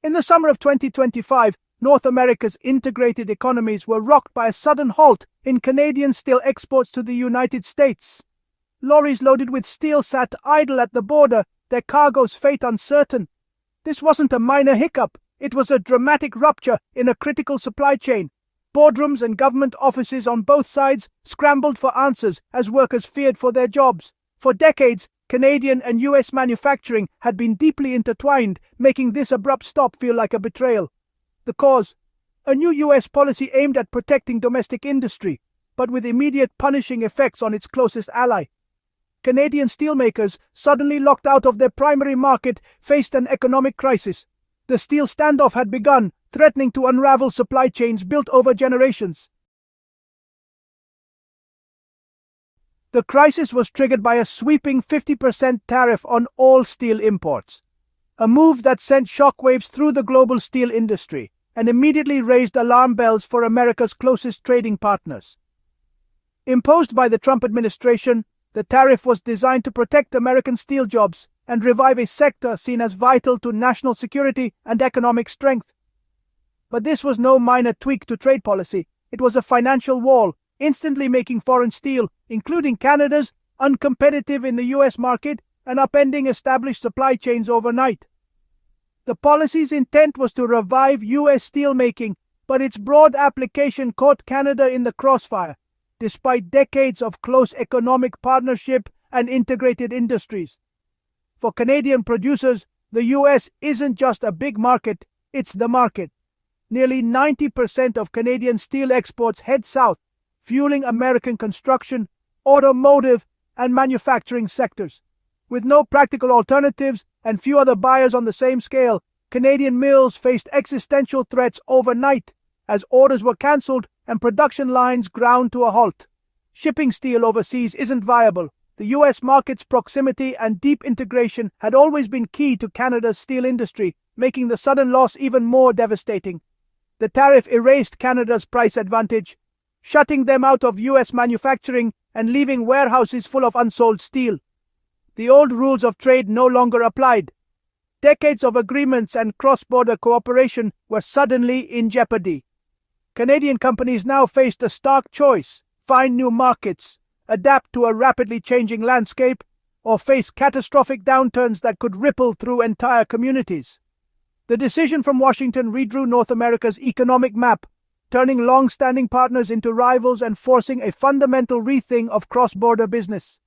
In the summer of 2025, North America's integrated economies were rocked by a sudden halt in Canadian steel exports to the United States. Lorries loaded with steel sat idle at the border, their cargo's fate uncertain. This wasn't a minor hiccup, it was a dramatic rupture in a critical supply chain. Boardrooms and government offices on both sides scrambled for answers as workers feared for their jobs. For decades, Canadian and US manufacturing had been deeply intertwined, making this abrupt stop feel like a betrayal. The cause? A new US policy aimed at protecting domestic industry, but with immediate punishing effects on its closest ally. Canadian steelmakers, suddenly locked out of their primary market, faced an economic crisis. The steel standoff had begun, threatening to unravel supply chains built over generations. The crisis was triggered by a sweeping 50% tariff on all steel imports, a move that sent shockwaves through the global steel industry and immediately raised alarm bells for America's closest trading partners. Imposed by the Trump administration, the tariff was designed to protect American steel jobs and revive a sector seen as vital to national security and economic strength. But this was no minor tweak to trade policy. It was a financial wall, instantly making foreign steel, including Canada's, uncompetitive in the US market and upending established supply chains overnight. The policy's intent was to revive US steelmaking, but its broad application caught Canada in the crossfire, despite decades of close economic partnership and integrated industries. For Canadian producers, the US isn't just a big market, it's the market. Nearly 90% of Canadian steel exports head south, fueling American construction, automotive, and manufacturing sectors. With no practical alternatives and few other buyers on the same scale, Canadian mills faced existential threats overnight as orders were cancelled and production lines ground to a halt. Shipping steel overseas isn't viable. The US market's proximity and deep integration had always been key to Canada's steel industry, making the sudden loss even more devastating. The tariff erased Canada's price advantage, shutting them out of US manufacturing and leaving warehouses full of unsold steel. The old rules of trade no longer applied. Decades of agreements and cross-border cooperation were suddenly in jeopardy. Canadian companies now faced a stark choice: find new markets, adapt to a rapidly changing landscape, or face catastrophic downturns that could ripple through entire communities. The decision from Washington redrew North America's economic map, turning long-standing partners into rivals and forcing a fundamental rethink of cross-border business.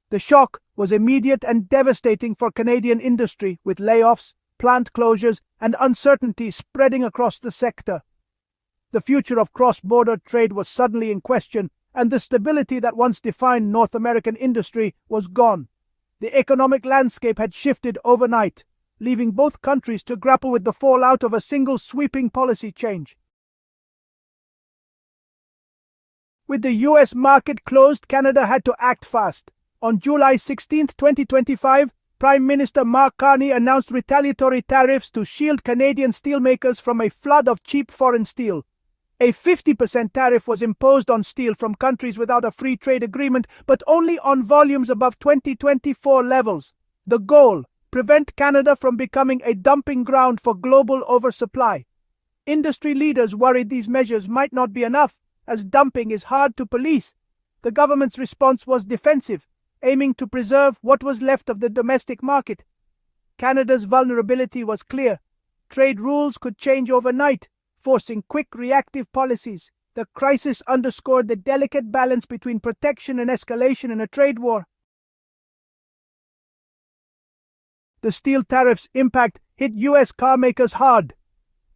The shock was immediate and devastating for Canadian industry, with layoffs, plant closures, and uncertainty spreading across the sector. The future of cross-border trade was suddenly in question, and the stability that once defined North American industry was gone. The economic landscape had shifted overnight, leaving both countries to grapple with the fallout of a single sweeping policy change. With the US market closed, Canada had to act fast. On July 16, 2025, Prime Minister Mark Carney announced retaliatory tariffs to shield Canadian steelmakers from a flood of cheap foreign steel. A 50% tariff was imposed on steel from countries without a free trade agreement, but only on volumes above 2024 levels. The goal: prevent Canada from becoming a dumping ground for global oversupply. Industry leaders worried these measures might not be enough, as dumping is hard to police. The government's response was defensive, aiming to preserve what was left of the domestic market. Canada's vulnerability was clear. Trade rules could change overnight, forcing quick reactive policies. The crisis underscored the delicate balance between protection and escalation in a trade war. The steel tariffs' impact hit US carmakers hard.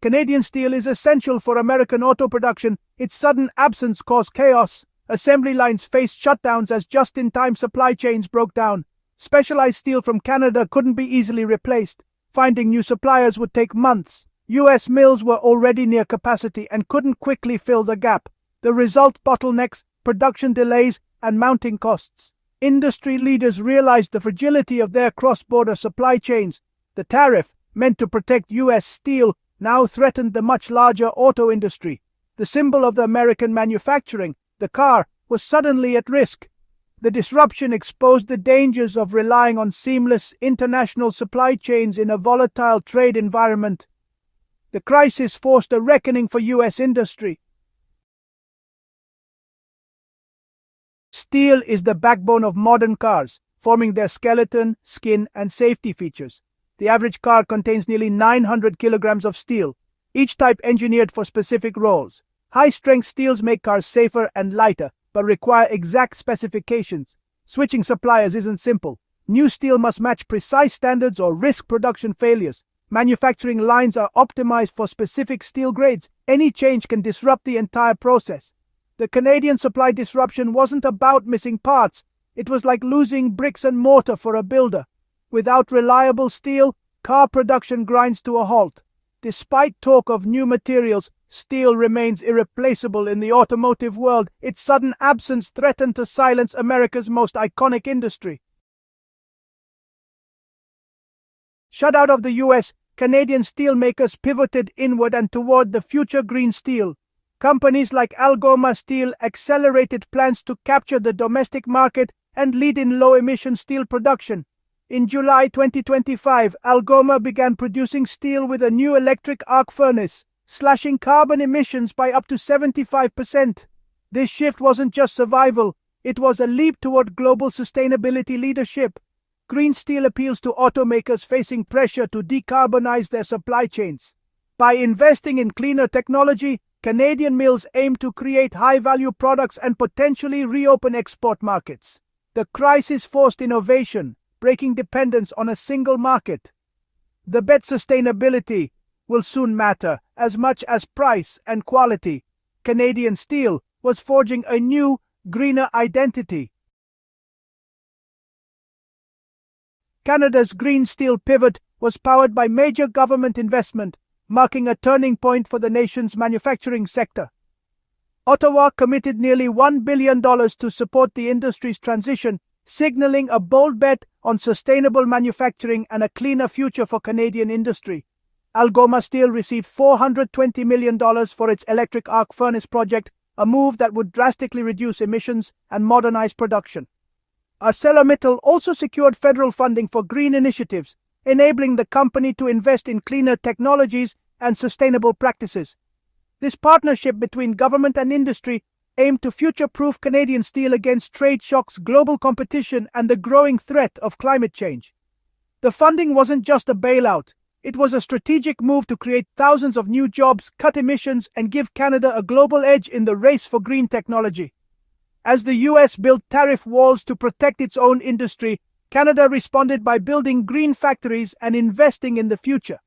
Canadian steel is essential for American auto production. Its sudden absence caused chaos. Assembly lines faced shutdowns as just-in-time supply chains broke down. Specialized steel from Canada couldn't be easily replaced. Finding new suppliers would take months. US mills were already near capacity and couldn't quickly fill the gap. The result: bottlenecks, production delays, and mounting costs. Industry leaders realized the fragility of their cross-border supply chains. The tariff, meant to protect US steel, now threatened the much larger auto industry. The symbol of the American manufacturing, the car, was suddenly at risk. The disruption exposed the dangers of relying on seamless international supply chains in a volatile trade environment. The crisis forced a reckoning for U.S. industry. Steel is the backbone of modern cars, forming their skeleton, skin, and safety features. The average car contains nearly 900 kilograms of steel, each type engineered for specific roles. High-strength steels make cars safer and lighter, but require exact specifications. Switching suppliers isn't simple. New steel must match precise standards or risk production failures. Manufacturing lines are optimized for specific steel grades. Any change can disrupt the entire process. The Canadian supply disruption wasn't about missing parts. It was like losing bricks and mortar for a builder. Without reliable steel, car production grinds to a halt. Despite talk of new materials, steel remains irreplaceable in the automotive world. Its sudden absence threatened to silence America's most iconic industry. Shut out of the US, Canadian steelmakers pivoted inward and toward the future green steel. Companies like Algoma Steel accelerated plans to capture the domestic market and lead in low-emission steel production. In July 2025, Algoma began producing steel with a new electric arc furnace, slashing carbon emissions by up to 75%. This shift wasn't just survival, it was a leap toward global sustainability leadership. Green steel appeals to automakers facing pressure to decarbonize their supply chains. By investing in cleaner technology, Canadian mills aim to create high-value products and potentially reopen export markets. The crisis forced innovation, breaking dependence on a single market. The bet sustainability will soon matter as much as price and quality. Canadian steel was forging a new, greener identity. Canada's green steel pivot was powered by major government investment, marking a turning point for the nation's manufacturing sector. Ottawa committed nearly $1 billion to support the industry's transition, signaling a bold bet on sustainable manufacturing and a cleaner future for Canadian industry. Algoma Steel received $420 million for its electric arc furnace project, a move that would drastically reduce emissions and modernize production. ArcelorMittal also secured federal funding for green initiatives, enabling the company to invest in cleaner technologies and sustainable practices. This partnership between government and industry aimed to future-proof Canadian steel against trade shocks, global competition, and the growing threat of climate change. The funding wasn't just a bailout. It was a strategic move to create thousands of new jobs, cut emissions, and give Canada a global edge in the race for green technology. As the US built tariff walls to protect its own industry, Canada responded by building green factories and investing in the future.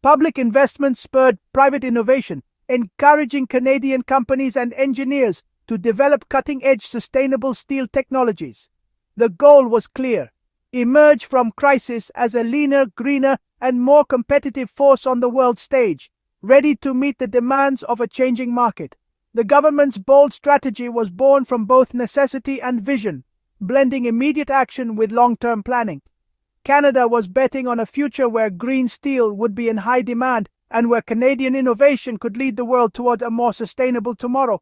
Public investment spurred private innovation, encouraging Canadian companies and engineers to develop cutting-edge sustainable steel technologies. The goal was clear: emerge from crisis as a leaner, greener, and more competitive force on the world stage, ready to meet the demands of a changing market. The government's bold strategy was born from both necessity and vision, blending immediate action with long-term planning. Canada was betting on a future where green steel would be in high demand and where Canadian innovation could lead the world toward a more sustainable tomorrow.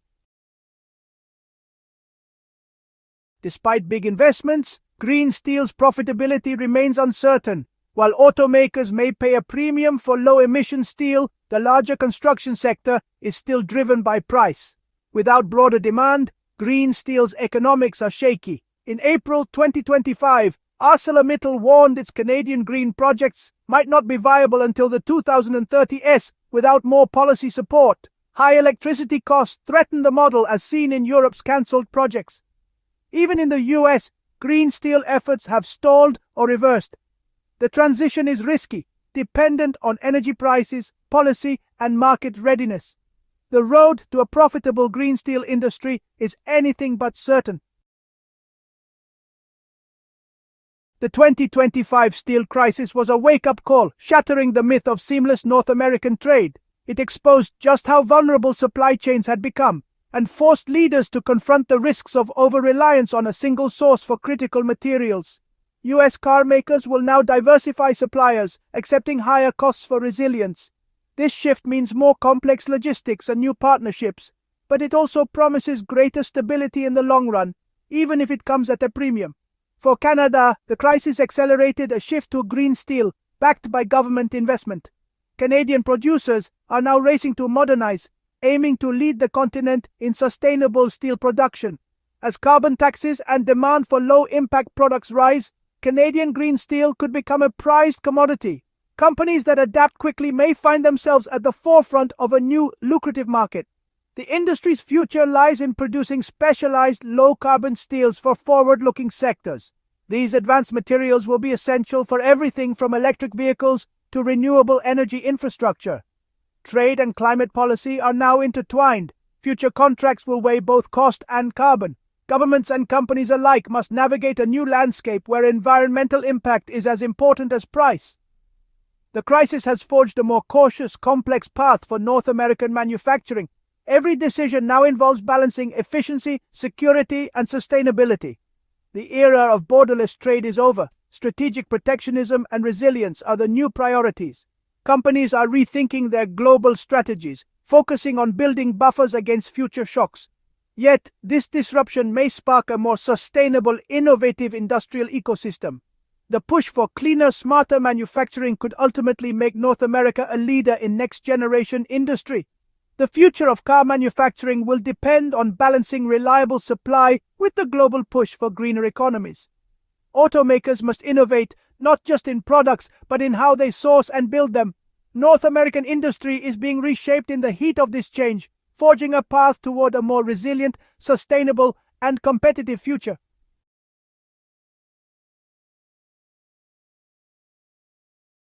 Despite big investments, green steel's profitability remains uncertain. While automakers may pay a premium for low-emission steel, the larger construction sector is still driven by price. Without broader demand, green steel's economics are shaky. In April 2025, ArcelorMittal warned its Canadian green projects might not be viable until the 2030s without more policy support. High electricity costs threaten the model as seen in Europe's cancelled projects. Even in the US, green steel efforts have stalled or reversed. The transition is risky, dependent on energy prices, policy, and market readiness. The road to a profitable green steel industry is anything but certain. The 2025 steel crisis was a wake-up call, shattering the myth of seamless North American trade. It exposed just how vulnerable supply chains had become, and forced leaders to confront the risks of over-reliance on a single source for critical materials. US car makers will now diversify suppliers, accepting higher costs for resilience. This shift means more complex logistics and new partnerships, but it also promises greater stability in the long run, even if it comes at a premium. For Canada, the crisis accelerated a shift to green steel, backed by government investment. Canadian producers are now racing to modernize, aiming to lead the continent in sustainable steel production. As carbon taxes and demand for low-impact products rise, Canadian green steel could become a prized commodity. Companies that adapt quickly may find themselves at the forefront of a new, lucrative market. The industry's future lies in producing specialized, low-carbon steels for forward-looking sectors. These advanced materials will be essential for everything from electric vehicles to renewable energy infrastructure. Trade and climate policy are now intertwined. Future contracts will weigh both cost and carbon. Governments and companies alike must navigate a new landscape where environmental impact is as important as price. The crisis has forged a more cautious, complex path for North American manufacturing. Every decision now involves balancing efficiency, security, and sustainability. The era of borderless trade is over. Strategic protectionism and resilience are the new priorities. Companies are rethinking their global strategies, focusing on building buffers against future shocks. Yet, this disruption may spark a more sustainable, innovative industrial ecosystem. The push for cleaner, smarter manufacturing could ultimately make North America a leader in next-generation industry. The future of car manufacturing will depend on balancing reliable supply with the global push for greener economies. Automakers must innovate not just in products, but in how they source and build them. North American industry is being reshaped in the heat of this change, forging a path toward a more resilient, sustainable, and competitive future.